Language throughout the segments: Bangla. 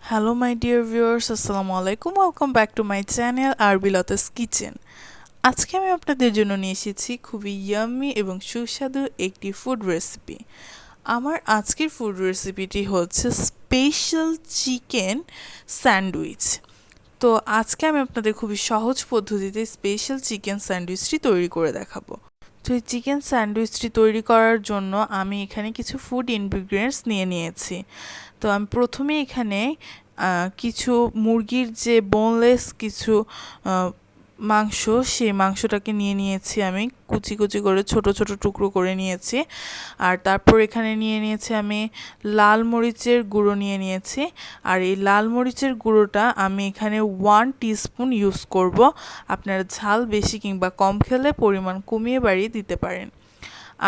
Hello my dear viewers, আসসালামু আলাইকুম। Welcome back to my channel আরবিলাতাস কিচেন। আজকে আমি আপনাদের জন্য নিয়ে এসেছি খুবই ইয়াম্মি এবং সুস্বাদু একটি ফুড রেসিপি। আমার আজকের ফুড রেসিপিটি হচ্ছে স্পেশাল চিকেন স্যান্ডউইচ। তো আজকে আমি আপনাদের খুবই সহজ পদ্ধতিতে স্পেশাল চিকেন স্যান্ডউইচটি তৈরি করে দেখাবো। তো এই চিকেন স্যান্ডউইচটি তৈরি করার জন্য আমি এখানে কিছু ফুড ইনগ্রিডিয়েন্টস নিয়ে নিয়েছি। তো আমি প্রথমে এখানে কিছু মুরগির যে বোনলেস কিছু মাংস, সেই মাংসটাকে নিয়ে নিয়েছি আমি কুচি কুচি করে ছোট ছোট টুকরো করে নিয়েছি। আর তারপর এখানে নিয়ে নিয়েছি আমি লাল মরিচের গুঁড়ো নিয়ে নিয়েছি। আর এই লাল মরিচের গুঁড়োটা আমি এখানে 1 টিস্পুন ইউজ করব। আপনারা ঝাল বেশি কিংবা কম খেলে পরিমাণ কমিয়ে বাড়িয়ে দিতে পারেন।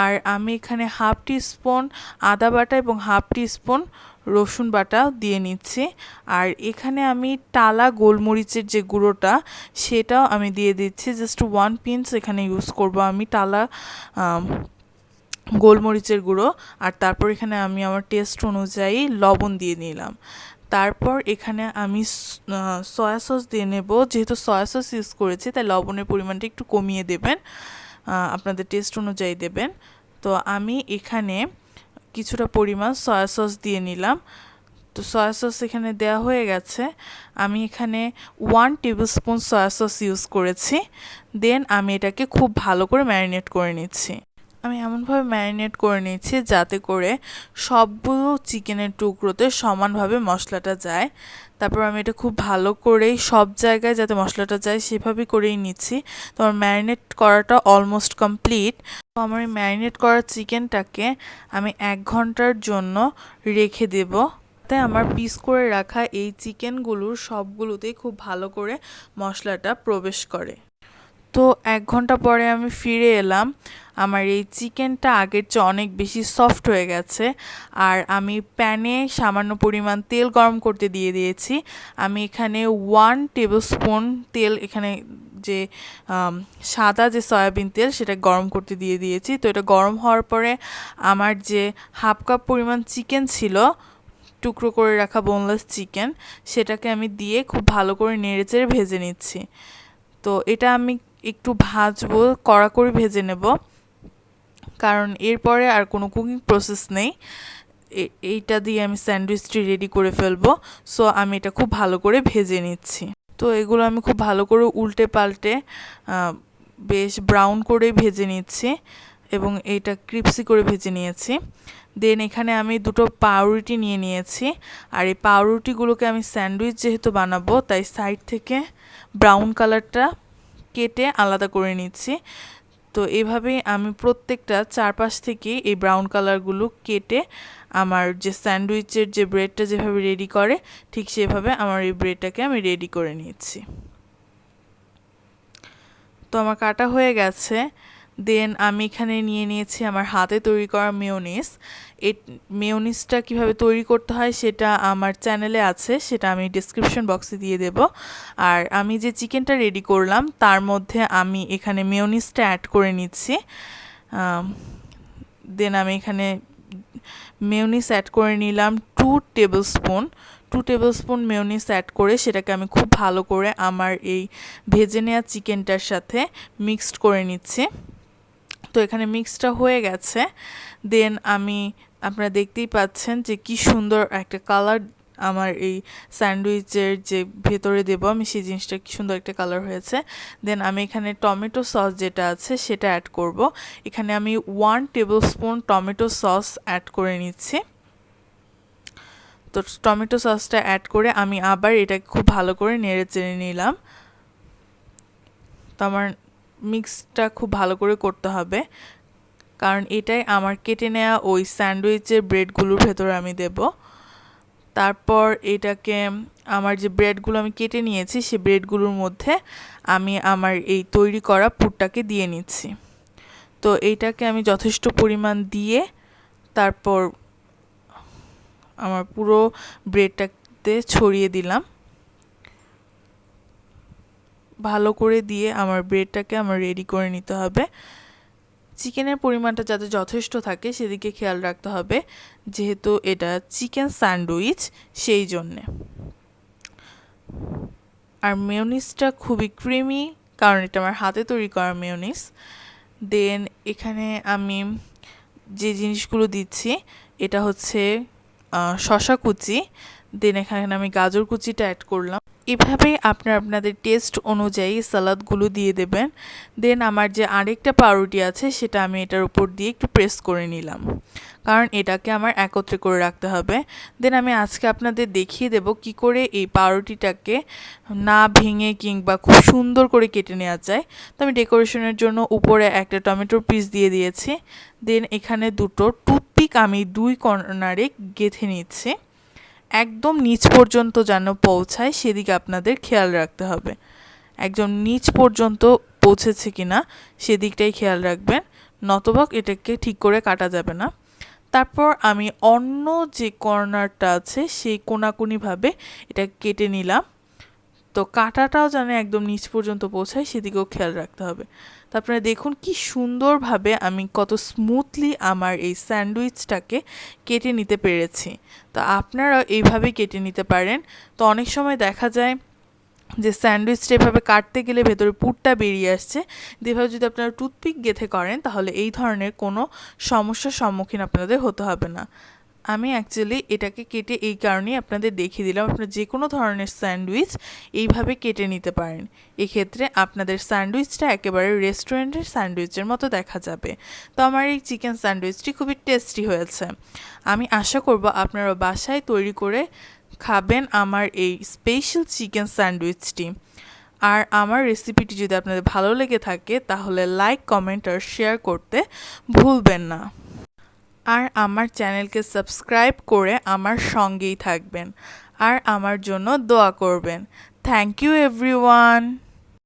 আর আমি এখানে হাফ টিস্পুন আদা বাটা এবং হাফ টিস্পুন রসুন বাটা দিয়ে নিচ্ছি। আর এখানে আমি টালা গোলমরিচের যে গুঁড়োটা সেটাও আমি দিয়ে দিচ্ছি, জাস্ট 1 পিঞ্চ এখানে ইউজ করব আমি টালা গোলমরিচের গুঁড়ো। আর তারপর এখানে আমি আমার টেস্ট অনুযায়ী লবণ দিয়ে নিলাম। তারপর এখানে আমি সয়া সস দিয়ে নেব। যেহেতু সয়া সস ইউজ করেছি তাই লবণের পরিমাণটা একটু কমিয়ে দেবেন, আপনাদের টেস্ট অনুযায়ী দেবেন। তো আমি এখানে কিছুটা পরিমাণ সয়া সস দিয়ে নিলাম। তো সয়া সস এখানে দেওয়া হয়ে গেছে। আমি এখানে 1 টেবিলস্পুন সয়া সস ইউজ করেছি। দেন আমি এটাকে খুব ভালো করে ম্যারিনেট করে নিচ্ছি। আমি এমনভাবে ম্যারিনেট করে নিচ্ছি যাতে করে সবগুলো চিকেনের টুকরোতে সমানভাবে মশলাটা যায়। তারপর আমি এটা খুব ভালো করেই সব জায়গায় যাতে মশলাটা যায় সেভাবেই করেই নিচ্ছি। তো আমার ম্যারিনেট করাটা অলমোস্ট কমপ্লিট। তো আমার এই ম্যারিনেট করা চিকেনটাকে আমি 1 ঘন্টার জন্য রেখে দেব, তাই আমার পিস করে রাখা এই চিকেনগুলোর সবগুলোতেই খুব ভালো করে মশলাটা প্রবেশ করে। তো 1 ঘন্টা পরে আমি ফিরে এলাম। আমার এই চিকেনটা আগের চেয়ে অনেক বেশি সফট হয়ে গেছে। আর আমি প্যানে সামান্য পরিমাণ তেল গরম করতে দিয়ে দিয়েছি। আমি এখানে 1 টেবিলস্পুন তেল, এখানে যে সাদা যে সয়াবিন তেল সেটা গরম করতে দিয়ে দিয়েছি। তো এটা গরম হওয়ার পরে আমার যে হাফ কাপ পরিমাণ চিকেন ছিল, টুকরো করে রাখা বোনলেস চিকেন, সেটাকে আমি দিয়ে খুব ভালো করে নেড়েচেড়ে ভেজে নিচ্ছি। তো এটা আমি একটু ভাজবো, কড়া করে ভেজে নেব, কারণ এরপরে আর কোনো কুকিং প্রসেস নেই। এইটা দিয়ে আমি স্যান্ডউইচটি রেডি করে ফেলবো। সো আমি এটা খুব ভালো করে ভেজে নিচ্ছি। তো এগুলো আমি খুব ভালো করে উল্টে পাল্টে বেশ ব্রাউন করে ভেজে নিচ্ছি এবং এইটা ক্রিপসি করে ভেজে নিয়েছি। দেন এখানে আমি 2টো পাউরুটি নিয়ে নিয়েছি। আর এই পাউরুটিগুলোকে আমি স্যান্ডউইচ যেহেতু বানাবো তাই সাইড থেকে ব্রাউন কালারটা কেটে আলাদা করে নিচ্ছি। তো এইভাবেই আমি প্রত্যেকটা চারপাশ থেকে এই ব্রাউন কালারগুলো কেটে আমার যে স্যান্ডউইচের যে ব্রেডটা যেভাবে রেডি করে ঠিক সেভাবে আমার এই ব্রেডটাকে আমি রেডি করে নিচ্ছি। তো আমার কাটা হয়ে গেছে। দেন আমি এখানে নিয়ে নিয়েছি আমার হাতে তৈরি করা মেয়োনিজ। এই মেয়োনিজটা কীভাবে তৈরি করতে হয় সেটা আমার চ্যানেলে আছে, সেটা আমি ডিসক্রিপশন বক্সে দিয়ে দেব। আর আমি যে চিকেনটা রেডি করলাম তার মধ্যে আমি এখানে মেয়োনিজটা অ্যাড করে নিচ্ছি। দেন আমি এখানে মেয়োনিজ অ্যাড করে নিলাম 2 টেবিলস্পুন মেয়োনিজ অ্যাড করে সেটাকে আমি খুব ভালো করে আমার এই ভেজে নেওয়া চিকেনটার সাথে মিক্সড করে নিচ্ছি। তো এখানে মিক্সটা হয়ে গেছে। দেন আপনারা দেখতেই পাচ্ছেন যে কি সুন্দর একটা কালার আমার এই স্যান্ডউইচের যে ভেতরে দেবো আমি সেই জিনিসটা কি সুন্দর একটা কালার হয়েছে। দেন আমি এখানে টমেটো সস যেটা আছে সেটা অ্যাড করব। এখানে আমি 1 টেবিলস্পুন টমেটো সস অ্যাড করে নিচ্ছি। তো টমেটো সসটা অ্যাড করে আমি আবার এটাকে খুব ভালো করে নেড়ে চেড়ে নিলাম। তো আমার মিক্সটা খুব ভালো করে করতে হবে, কারণ এটাই আমার কেটে নেওয়া ওই স্যান্ডউইচের ব্রেডগুলোর ভেতরে আমি দেব। তারপর এটাকে আমার যে ব্রেডগুলো আমি কেটে নিয়েছি সেই ব্রেডগুলোর মধ্যে আমি আমার এই তৈরি করা পুরটাকে দিয়ে নিচ্ছি। তো এইটাকে আমি যথেষ্ট পরিমাণ দিয়ে তারপর আমার পুরো ব্রেডটাতে ছড়িয়ে দিলাম। ভালো করে দিয়ে আমার ব্রেডটাকে আমার রেডি করে নিতে হবে। চিকেনের পরিমাণটা যাতে যথেষ্ট থাকে সেদিকে খেয়াল রাখতে হবে, যেহেতু এটা চিকেন স্যান্ডউইচ সেই জন্যে। আর মেয়োনিজটা খুবই ক্রিমি, কারণ এটা আমার হাতে তৈরি করা মেয়োনিজ। দেন এখানে আমি যে জিনিসগুলো দিচ্ছি এটা হচ্ছে শসা কুচি, দেন এখানে আমি গাজর কুচিটা অ্যাড করলাম। এভাবেই আপনাদের টেস্ট অনুযায়ী সালাদগুলো দিয়ে দেবেন। দেন আমার যে আরেকটা পাউরুটি আছে সেটা আমি এটার উপর দিয়ে একটু প্রেস করে নিলাম, কারণ এটাকে আমার একত্রে করে রাখতে হবে। দেন আমি আজকে আপনাদের দেখিয়ে দেব কি করে এই পাউরুটিটাকে না ভেঙে কিংবা খুব সুন্দর করে কেটে নেওয়া যায়। তো আমি ডেকোরেশনের জন্য উপরে একটা টমেটোর পিস দিয়ে দিয়েছি। দেন এখানে দুটো টুথপিক আমি 2 কর্নারে গেঁথে নিচ্ছি, একদম নিচ পর্যন্ত যেন পৌঁছায় সেদিকে আপনাদের খেয়াল রাখতে হবে। একদম নিচ পর্যন্ত পৌঁছেছে কিনা সেদিকটাই খেয়াল রাখবেন, নতবা এটাকে ঠিক করে কাটা যাবে না। তারপর আমি অন্য যে কর্নারটা আছে সেই কোনাকুনিভাবে এটা কেটে নিলাম। তো কাটাটাও যেন একদম নিচ পর্যন্ত পৌঁছায় সেদিকেও খেয়াল রাখতে হবে। তারপরে দেখুন কি সুন্দরভাবে আমি কত স্মুথলি আমার এই স্যান্ডউইচটাকে কেটে নিতে পেরেছি। তো আপনারাও এইভাবে কেটে নিতে পারেন। তো অনেক সময় দেখা যায় যে স্যান্ডউইচটা এভাবে কাটতে গেলে ভেতরে পুরটা বেরিয়ে আসছে, এভাবে যদি আপনারা টুথপিক গেঁথে করেন তাহলে এই ধরনের কোনো সমস্যার সম্মুখীন আপনাদের হতে হবে না। আমি অ্যাকচুয়ালি এটাকে কেটে এই কারণেই আপনাদের দেখিয়ে দিলাম, আপনারা যে কোনো ধরনের স্যান্ডউইচ এইভাবে কেটে নিতে পারেন। এক্ষেত্রে আপনাদের স্যান্ডউইচটা একেবারে রেস্টুরেন্টের স্যান্ডউইচের মতো দেখা যাবে। তো আমার এই চিকেন স্যান্ডউইচটি খুবই টেস্টি হয়েছে। আমি আশা করব আপনারা বাসায় তৈরি করে খাবেন আমার এই স্পেশাল চিকেন স্যান্ডউইচটি। আর আমার রেসিপিটি যদি আপনাদের ভালো লেগে থাকে তাহলে লাইক, কমেন্ট আর শেয়ার করতে ভুলবেন না। আর আমার চ্যানেলকে সাবস্ক্রাইব করে আমার সঙ্গেই থাকবেন আর আমার জন্য দোয়া করবেন। Thank you everyone.